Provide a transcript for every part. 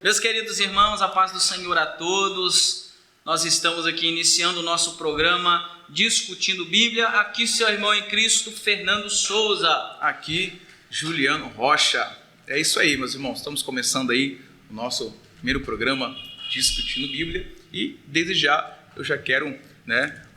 Meus queridos irmãos, a paz do Senhor a todos. Nós estamos aqui iniciando o nosso programa Discutindo Bíblia. Aqui seu irmão em Cristo, Fernando Souza. Aqui, Juliano Rocha. É isso aí, meus irmãos. Estamos começando aí o nosso primeiro programa Discutindo Bíblia. E desde já, eu já quero,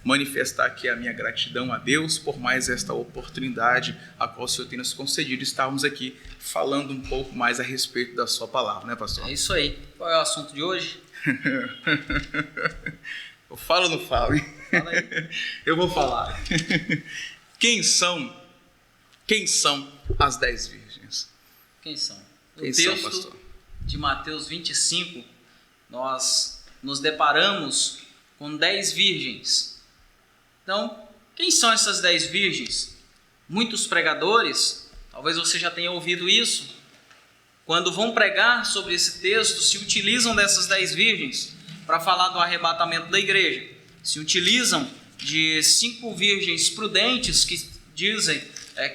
manifestar aqui a minha gratidão a Deus por mais esta oportunidade a qual o Senhor tem nos concedido. Estarmos aqui falando um pouco mais a respeito da sua palavra, né, pastor? É isso aí. Qual é o assunto de hoje? Eu falo ou não falo? Fala aí. Eu vou falar. Quem são as 10 virgens? Quem são? No Quem texto são, pastor? de Mateus 25, nós nos deparamos com 10 virgens. Então, quem são essas 10 virgens? Muitos pregadores, talvez você já tenha ouvido isso, quando vão pregar sobre esse texto, se utilizam dessas 10 virgens para falar do arrebatamento da igreja. Se utilizam de 5 virgens prudentes que dizem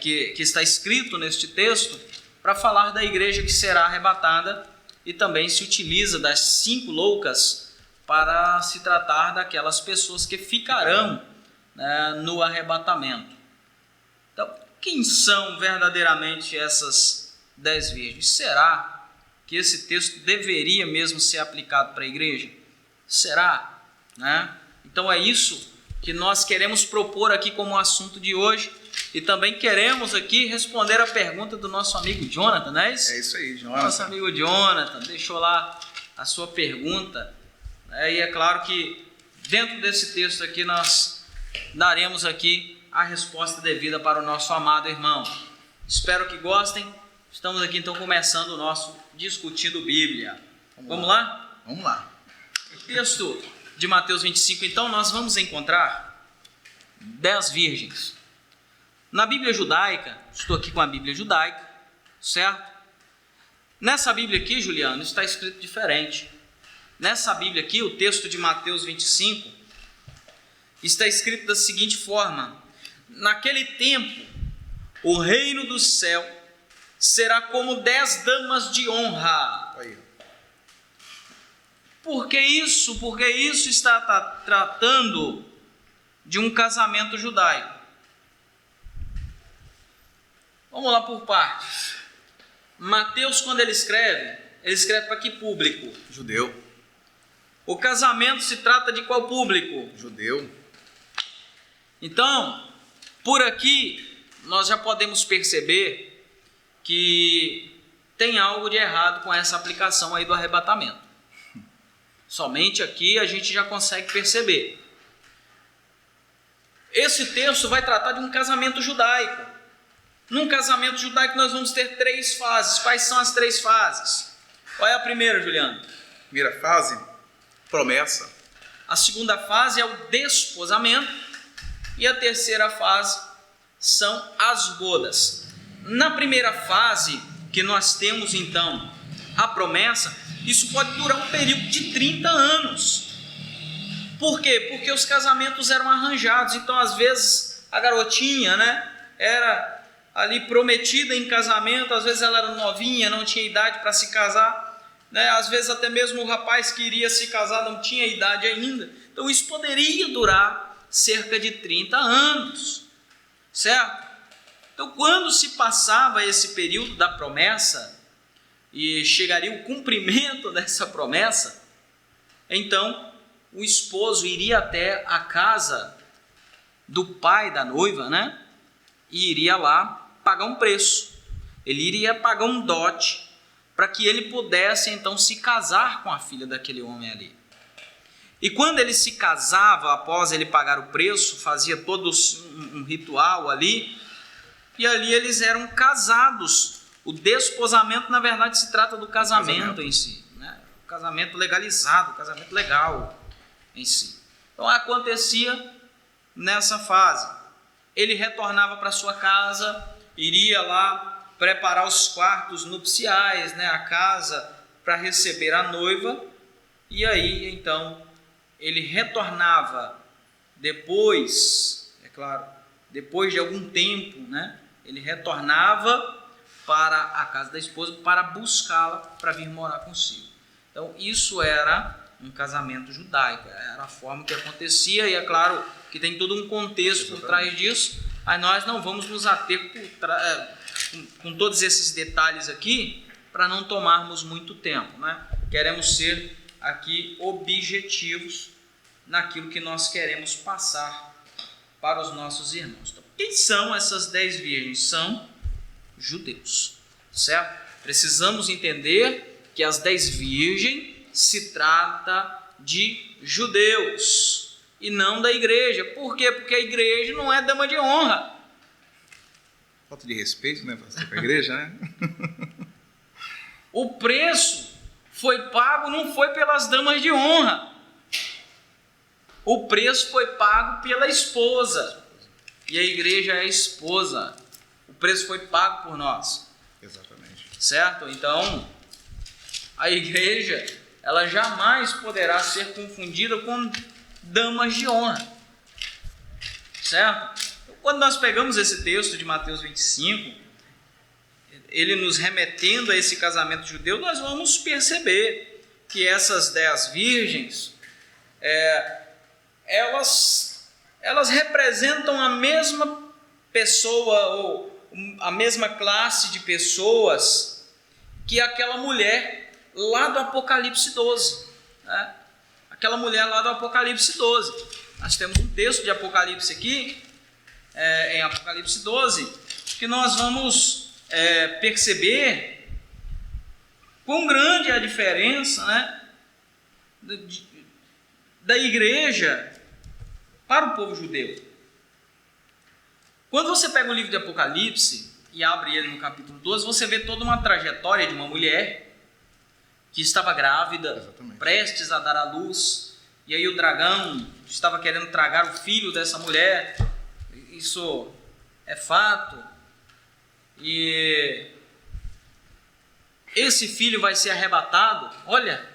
que está escrito neste texto para falar da igreja que será arrebatada, e também se utiliza das 5 loucas para se tratar daquelas pessoas que ficarão no arrebatamento. Então, quem são verdadeiramente essas 10 virgens? Será que esse texto deveria mesmo ser aplicado para a igreja? Será? Então é isso que nós queremos propor aqui como assunto de hoje, e também queremos aqui responder a pergunta do nosso amigo Jonathan, não é isso? É isso aí, Jonathan. Nosso amigo Jonathan deixou lá a sua pergunta, e é claro que dentro desse texto aqui nós daremos aqui a resposta devida para o nosso amado irmão. Espero que gostem. Estamos aqui então começando o nosso Discutindo Bíblia. Vamos lá? Vamos lá. O texto de Mateus 25, então, nós vamos encontrar 10 virgens. Na Bíblia judaica, estou aqui com a Bíblia judaica, certo? Nessa Bíblia aqui, Juliano, está escrito diferente. Nessa Bíblia aqui, o texto de Mateus 25, está escrito da seguinte forma: naquele tempo, o reino do céu será como 10 damas de honra. Aí. Por que isso? Porque isso está tratando de um casamento judaico. Vamos lá por partes. Mateus, quando ele escreve para que público? Judeu. O casamento se trata de qual público? Judeu. Então, por aqui, nós já podemos perceber que tem algo de errado com essa aplicação aí do arrebatamento. Somente aqui a gente já consegue perceber. Esse texto vai tratar de um casamento judaico. Num casamento judaico nós vamos ter 3 fases. Quais são as 3 fases? Qual é a primeira, Juliano? Primeira fase, promessa. A segunda fase é o desposamento. E a terceira fase são as bodas. Na primeira fase, que nós temos então a promessa, isso pode durar um período de 30 anos. Por quê? Porque os casamentos eram arranjados. Então, às vezes, a garotinha, era ali prometida em casamento, às vezes ela era novinha, não tinha idade para se casar, às vezes até mesmo o rapaz que iria se casar não tinha idade ainda. Então, isso poderia durar cerca de 30 anos, certo? Então, quando se passava esse período da promessa e chegaria o cumprimento dessa promessa, então o esposo iria até a casa do pai da noiva, e iria lá pagar um preço. Ele iria pagar um dote para que ele pudesse então se casar com a filha daquele homem ali. E quando ele se casava, após ele pagar o preço, fazia todo um ritual ali, e ali eles eram casados. O desposamento, na verdade, se trata do casamento em si, o casamento legalizado, o casamento legal em si. Então acontecia nessa fase. Ele retornava para sua casa, iria lá preparar os quartos nupciais, a casa para receber a noiva, e aí então ele retornava depois, é claro, depois de algum tempo, ele retornava para a casa da esposa para buscá-la para vir morar consigo. Então, isso era um casamento judaico, era a forma que acontecia, e é claro que tem todo um contexto por trás disso, mas nós não vamos nos ater com todos esses detalhes aqui, para não tomarmos muito tempo, né? Queremos ser aqui objetivos naquilo que nós queremos passar para os nossos irmãos. Então, quem são essas 10 virgens? São judeus, certo? Precisamos entender que as 10 virgens se trata de judeus e não da igreja. Por quê? Porque a igreja não é dama de honra. Falta de respeito, né, com a igreja, né? O preço foi pago, não foi pelas damas de honra. O preço foi pago pela esposa. E a igreja é a esposa. O preço foi pago por nós. Exatamente. Certo? Então, a igreja, ela jamais poderá ser confundida com damas de honra. Certo? Quando nós pegamos esse texto de Mateus 25, ele nos remetendo a esse casamento judeu, nós vamos perceber que essas 10 virgens, elas representam a mesma pessoa, ou a mesma classe de pessoas que aquela mulher lá do Apocalipse 12. Né? Aquela mulher lá do Apocalipse 12. Nós temos um texto de Apocalipse aqui, em Apocalipse 12, que nós vamos perceber quão grande é a diferença, né, da igreja para o povo judeu. Quando você pega o livro de Apocalipse e abre ele no capítulo 12, você vê toda uma trajetória de uma mulher que estava grávida, exatamente, prestes a dar à luz, e aí o dragão estava querendo tragar o filho dessa mulher. Isso é fato. E esse filho vai ser arrebatado. Olha,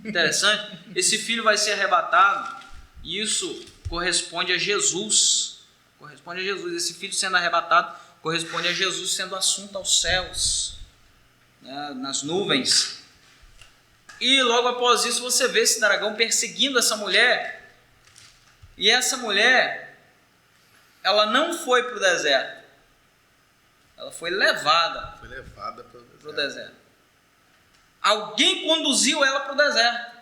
interessante. Esse filho vai ser arrebatado. E isso corresponde a Jesus. Corresponde a Jesus. Esse filho sendo arrebatado corresponde a Jesus sendo assunto aos céus, né, nas nuvens. E logo após isso você vê esse dragão perseguindo essa mulher. E essa mulher, ela não foi para o deserto. Ela foi levada para o deserto. Alguém conduziu ela para o deserto.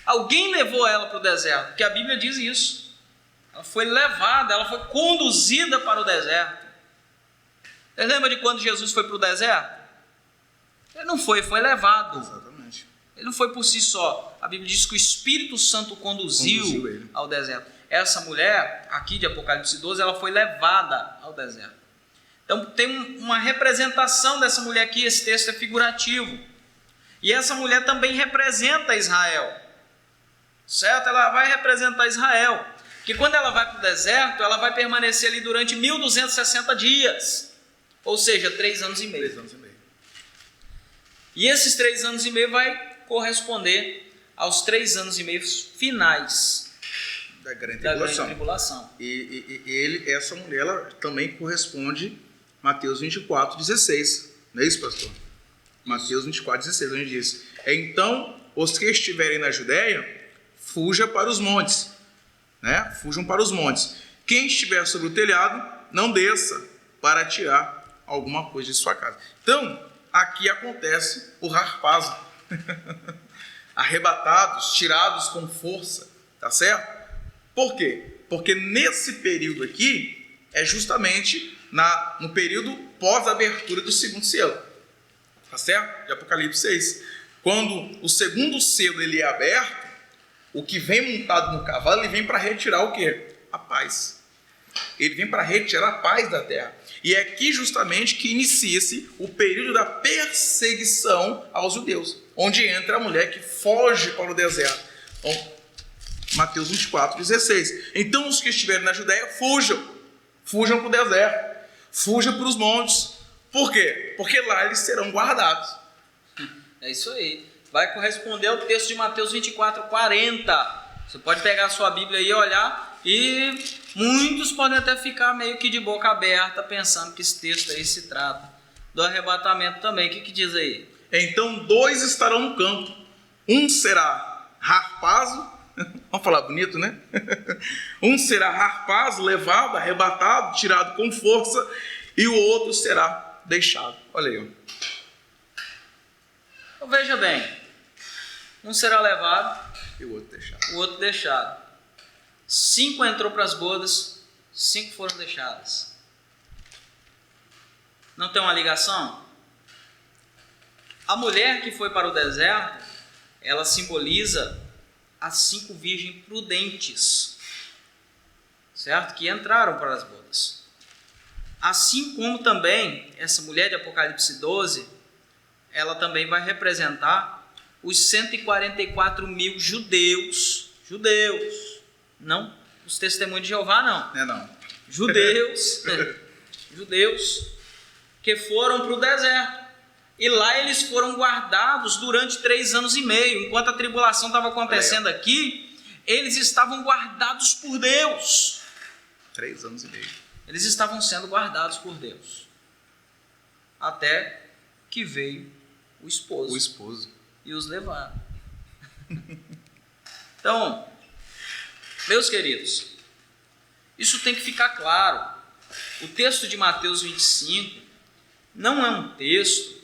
Alguém levou ela para o deserto, porque a Bíblia diz isso. Ela foi levada, ela foi conduzida para o deserto. Você lembra de quando Jesus foi para o deserto? Ele não foi, foi levado. Exatamente. Ele não foi por si só. A Bíblia diz que o Espírito Santo conduziu ele ao deserto. Essa mulher, aqui de Apocalipse 12, ela foi levada ao deserto. Então tem uma representação dessa mulher aqui, esse texto é figurativo. E essa mulher também representa Israel. Certo? Ela vai representar Israel. Porque quando ela vai para o deserto, ela vai permanecer ali durante 1260 dias. Ou seja, 3 anos e meio. 3 anos e meio. E esses 3 anos e meio vai corresponder aos 3 anos e meio finais da grande tribulação. E essa mulher, ela também corresponde a Mateus 24, 16. Não é isso, pastor? Mateus 24, 16, onde diz: então, os que estiverem na Judéia, fuja para os montes. Né? Fujam para os montes. Quem estiver sobre o telhado, não desça para tirar alguma coisa de sua casa. Então, aqui acontece o harpazo. Arrebatados, tirados com força. Tá certo? Por quê? Porque nesse período aqui é justamente no período pós-abertura do segundo selo. Tá certo? De Apocalipse 6. Quando o segundo selo ele é aberto, o que vem montado no cavalo, ele vem para retirar o quê? A paz. Ele vem para retirar a paz da terra. E é aqui justamente que inicia-se o período da perseguição aos judeus, onde entra a mulher que foge para o deserto. Então, Mateus 24, 16. Então os que estiverem na Judéia, fujam para o deserto, fujam para os montes. Por quê? Porque lá eles serão guardados. É isso aí. Vai corresponder ao texto de Mateus 24, 40. Você pode pegar a sua Bíblia aí e olhar, e muitos podem até ficar meio que de boca aberta, pensando que esse texto aí se trata do arrebatamento também. O que diz aí? Então 2 estarão no campo, um será harpazo, vamos falar bonito, né? Um será harpazo, levado, arrebatado, tirado com força, e o outro será deixado. Olha aí. Então veja bem, um será levado E o outro deixado. O outro deixado. 5 entrou para as bodas, 5 foram deixadas. Não tem uma ligação? A mulher que foi para o deserto, ela simboliza as 5 virgens prudentes, certo? Que entraram para as bodas. Assim como também essa mulher de Apocalipse 12, ela também vai representar os 144 mil judeus, não os testemunhos de Jeová, não. Não. Judeus que foram para o deserto. E lá eles foram guardados durante 3 anos e meio. Enquanto a tribulação estava acontecendo aqui, eles estavam guardados por Deus. 3 anos e meio. Eles estavam sendo guardados por Deus. Até que veio o esposo. E os levaram. Então, meus queridos, isso tem que ficar claro. O texto de Mateus 25 não é um texto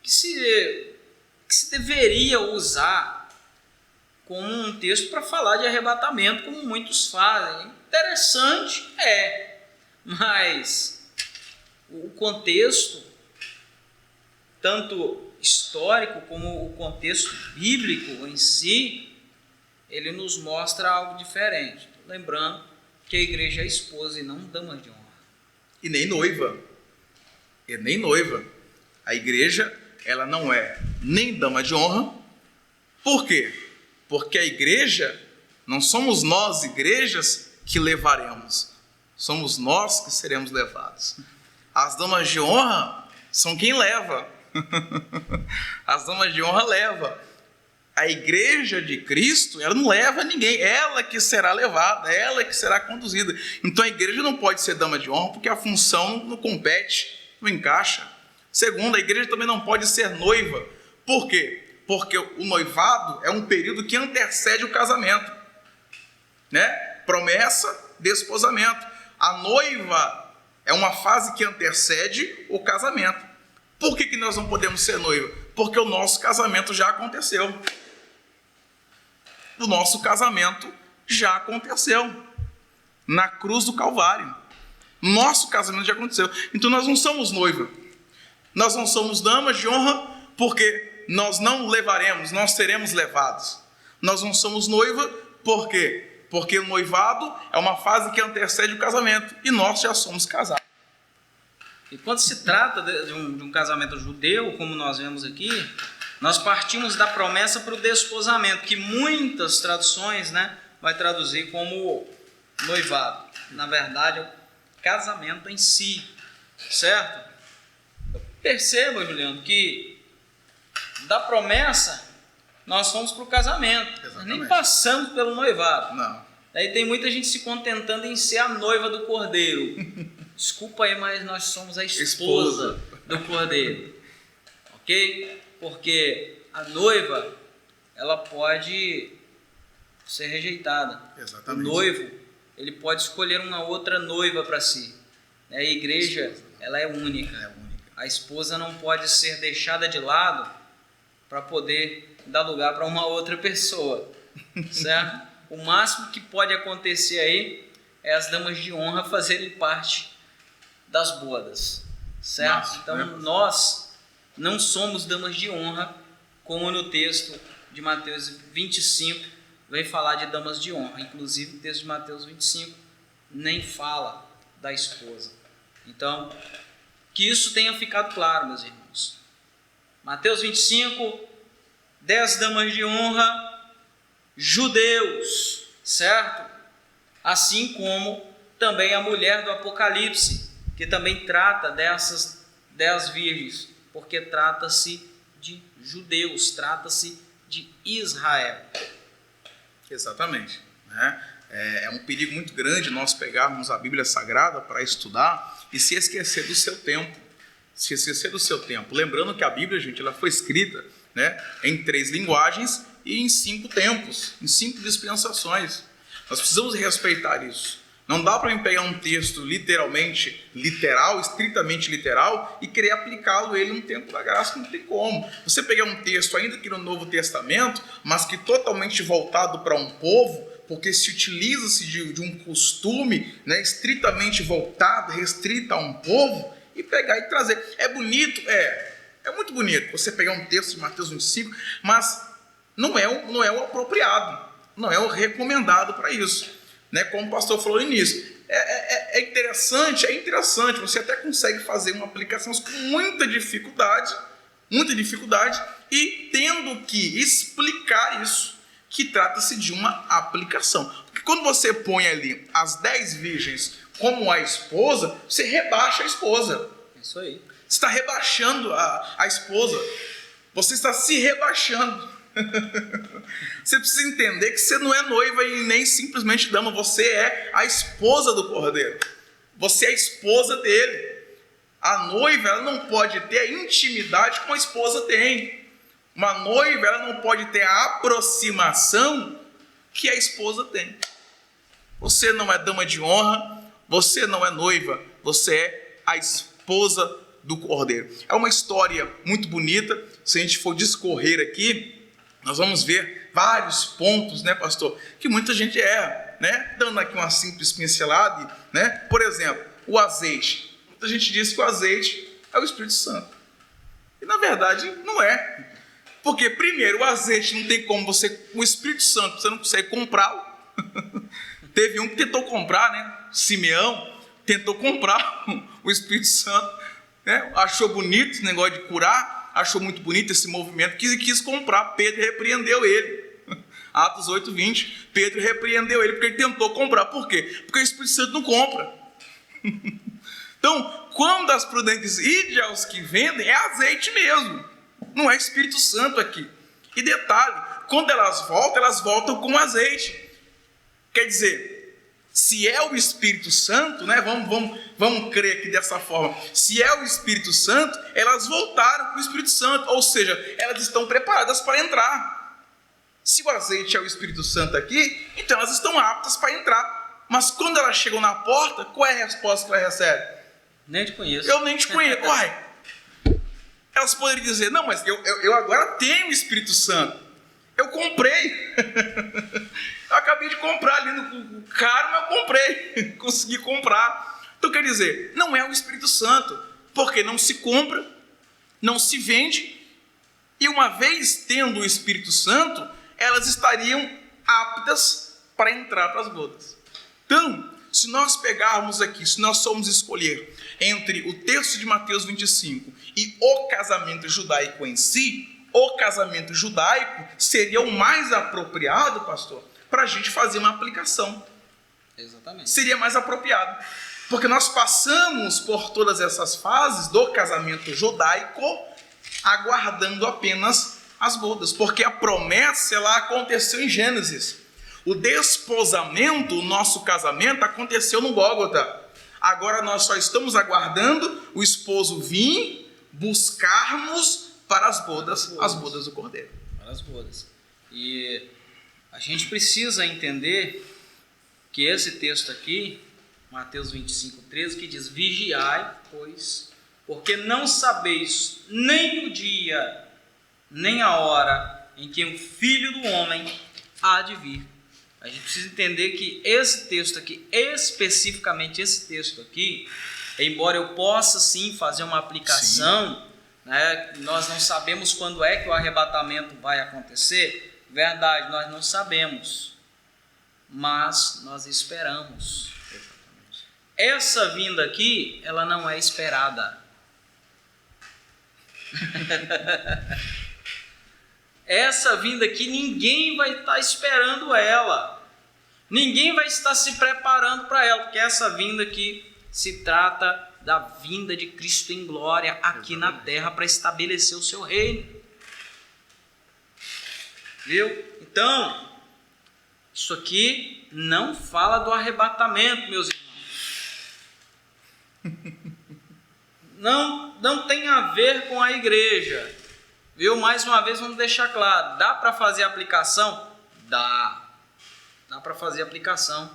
que se deveria usar como um texto para falar de arrebatamento, como muitos fazem. Interessante, mas o contexto, tanto histórico como o contexto bíblico em si, ele nos mostra algo diferente. Lembrando que a igreja é esposa e não dama de honra. E nem noiva. A igreja, ela não é nem dama de honra. Por quê? Porque a igreja, não somos nós, igrejas, que levaremos. Somos nós que seremos levados. As damas de honra são quem leva. As damas de honra levam. A igreja de Cristo, ela não leva ninguém. Ela que será levada, ela que será conduzida. Então a igreja não pode ser dama de honra porque a função não compete, não encaixa. Segundo, a igreja também não pode ser noiva. Por quê? Porque o noivado é um período que antecede o casamento, né? Promessa, desposamento. A noiva é uma fase que antecede o casamento. Por que nós não podemos ser noiva? Porque o nosso casamento já aconteceu. O nosso casamento já aconteceu na cruz do Calvário. Nosso casamento já aconteceu. Então nós não somos noiva. Nós não somos damas de honra porque nós não levaremos, nós seremos levados. Nós não somos noiva por quê? Porque o noivado é uma fase que antecede o casamento e nós já somos casados. E quando se trata de um casamento judeu, como nós vemos aqui, nós partimos da promessa para o desposamento, que muitas traduções, vai traduzir como noivado. Na verdade, é o casamento em si, certo? Perceba, Juliano, que da promessa nós fomos para o casamento. Nós nem passamos pelo noivado. Não. Daí tem muita gente se contentando em ser a noiva do cordeiro. Desculpa aí, mas nós somos a esposa do cordeiro. Ok? Porque a noiva, ela pode ser rejeitada. Exatamente. O noivo, ele pode escolher uma outra noiva para si. A igreja, ela é única. A esposa não pode ser deixada de lado para poder dar lugar para uma outra pessoa. Certo? O máximo que pode acontecer aí é as damas de honra fazerem parte das bodas, certo? Então nós não somos damas de honra, como no texto de Mateus 25 vem falar de damas de honra. Inclusive o texto de Mateus 25 nem fala da esposa. Então, que isso tenha ficado claro, meus irmãos. Mateus 25, 10 damas de honra, judeus, certo? Assim como também a mulher do Apocalipse, que também trata dessas 10 virgens, porque trata-se de judeus, trata-se de Israel. Exatamente. É um perigo muito grande nós pegarmos a Bíblia Sagrada para estudar e se esquecer do seu tempo. se esquecer do seu tempo. Lembrando que a Bíblia, gente, ela foi escrita, né, em 3 linguagens e em 5 tempos, em 5 dispensações. Nós precisamos respeitar isso. Não dá para mim pegar um texto literalmente literal, estritamente literal, e querer aplicá-lo ele no tempo da graça, não tem como. Você pegar um texto, ainda que no Novo Testamento, mas que totalmente voltado para um povo, porque se utiliza-se de um costume, né, estritamente voltado, restrito a um povo, e pegar e trazer. É bonito? É muito bonito você pegar um texto de Mateus 25, mas não é o apropriado, não é o recomendado para isso. Né? Como o pastor falou no início, é interessante, você até consegue fazer uma aplicação com muita dificuldade, e tendo que explicar isso, que trata-se de uma aplicação. Porque quando você põe ali as 10 virgens como a esposa, você rebaixa a esposa. Isso aí. Você está rebaixando a esposa. Você está se rebaixando. Você precisa entender que você não é noiva e nem simplesmente dama. Você é a esposa do Cordeiro. Você é a esposa dele. A noiva, ela não pode ter a intimidade que uma esposa tem. Uma noiva, ela não pode ter a aproximação que a esposa tem. Você não é dama de honra, você não é noiva, você é a esposa do Cordeiro. É uma história muito bonita. Se a gente for discorrer aqui, nós vamos ver vários pontos, né, pastor, que muita gente erra, né? Dando aqui uma simples pincelada, né? Por exemplo, o azeite. Muita gente diz que o azeite é o Espírito Santo. E na verdade não é. Porque primeiro, o azeite não tem como o Espírito Santo, você não consegue comprá-lo. Teve um que tentou comprar, né? Simeão tentou comprar o Espírito Santo, né? Achou bonito esse negócio de curar, achou muito bonito esse movimento, quis comprar. Pedro repreendeu ele. Atos 8:20, Pedro repreendeu ele porque ele tentou comprar. Por quê? Porque o Espírito Santo não compra. Então, quando as prudentes ide aos que vendem, é azeite mesmo, não é Espírito Santo aqui. E detalhe, quando elas voltam com azeite. Quer dizer, se é o Espírito Santo, né, vamos crer aqui dessa forma, se é o Espírito Santo, elas voltaram com o Espírito Santo, ou seja, elas estão preparadas para entrar. Se o azeite é o Espírito Santo aqui, então elas estão aptas para entrar. Mas quando elas chegam na porta, qual é a resposta que elas recebem? Nem te conheço. Eu nem te conheço. Uai, elas poderiam dizer, não, mas eu agora tenho o Espírito Santo. Eu comprei. Eu acabei de comprar ali no caro, mas eu comprei. Consegui comprar. Então quer dizer, não é o Espírito Santo, porque não se compra, não se vende, e uma vez tendo o Espírito Santo, elas estariam aptas para entrar para as bodas. Então, se nós pegarmos aqui, se nós formos escolher entre o texto de Mateus 25 e o casamento judaico em si, o casamento judaico seria o mais apropriado, pastor, para a gente fazer uma aplicação. Exatamente. Seria mais apropriado. Porque nós passamos por todas essas fases do casamento judaico, aguardando apenas as bodas. Porque a promessa, ela aconteceu em Gênesis. O desposamento, o nosso casamento, aconteceu no Gólgota. Agora nós só estamos aguardando o esposo vir buscarmos para as bodas do Cordeiro. Para as bodas. E a gente precisa entender que esse texto aqui, Mateus 25:13, que diz: vigiai, pois, porque não sabeis nem o dia, nem a hora em que o Filho do Homem há de vir. A gente precisa entender que esse texto aqui, especificamente esse texto aqui, embora eu possa sim fazer uma aplicação, né, nós não sabemos quando é que o arrebatamento vai acontecer. Verdade, nós não sabemos, mas nós esperamos. Exatamente. Essa vinda aqui, ela não é esperada. Essa vinda aqui, ninguém vai estar esperando ela. Ninguém vai estar se preparando para ela, porque essa vinda aqui se trata da vinda de Cristo em glória aqui na terra para estabelecer o seu reino. Viu? Então, isso aqui não fala do arrebatamento, meus irmãos. não tem a ver com a igreja. Viu? Mais uma vez, vamos deixar claro. Dá para fazer aplicação? Dá para fazer aplicação,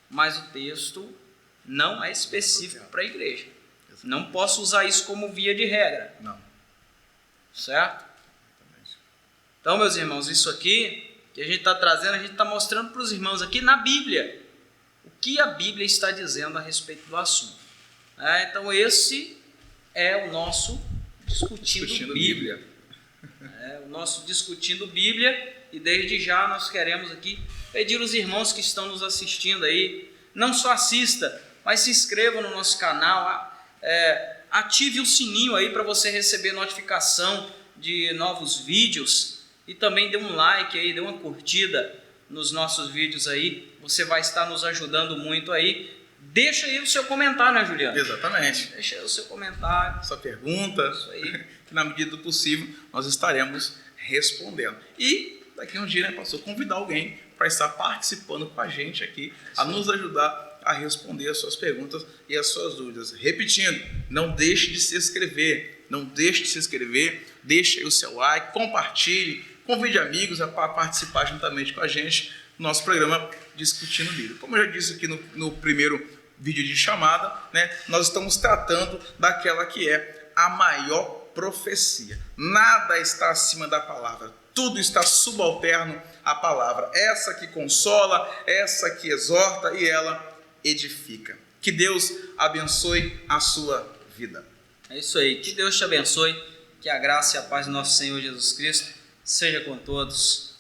mas o texto não é específico para a igreja. Não posso usar isso como via de regra. Não. Certo? Então, meus irmãos, isso aqui que a gente está trazendo, a gente está mostrando para os irmãos aqui na Bíblia o que a Bíblia está dizendo a respeito do assunto. Então, esse é o nosso Discutindo Bíblia. O nosso Discutindo Bíblia. E desde já nós queremos aqui pedir aos irmãos que estão nos assistindo aí, não só assista, mas se inscreva no nosso canal, ative o sininho aí para você receber notificação de novos vídeos e também dê um like aí, dê uma curtida nos nossos vídeos aí, você vai estar nos ajudando muito aí. Deixa aí o seu comentário, né, Juliano? Exatamente. Deixa aí o seu comentário. Sua pergunta, isso aí. Que na medida do possível nós estaremos respondendo. E daqui a um dia, né, pastor, convidar alguém para estar participando com a gente aqui, a nos ajudar a responder as suas perguntas e as suas dúvidas. Repetindo, não deixe de se inscrever, deixe aí o seu like, compartilhe, convide amigos a participar juntamente com a gente no nosso programa Discutindo Bíblia. Como eu já disse aqui no primeiro vídeo de chamada, né, nós estamos tratando daquela que é a maior profecia. Nada está acima da palavra. Tudo está subalterno à palavra. Essa que consola, essa que exorta e ela edifica. Que Deus abençoe a sua vida. É isso aí. Que Deus te abençoe. Que a graça e a paz do nosso Senhor Jesus Cristo seja com todos.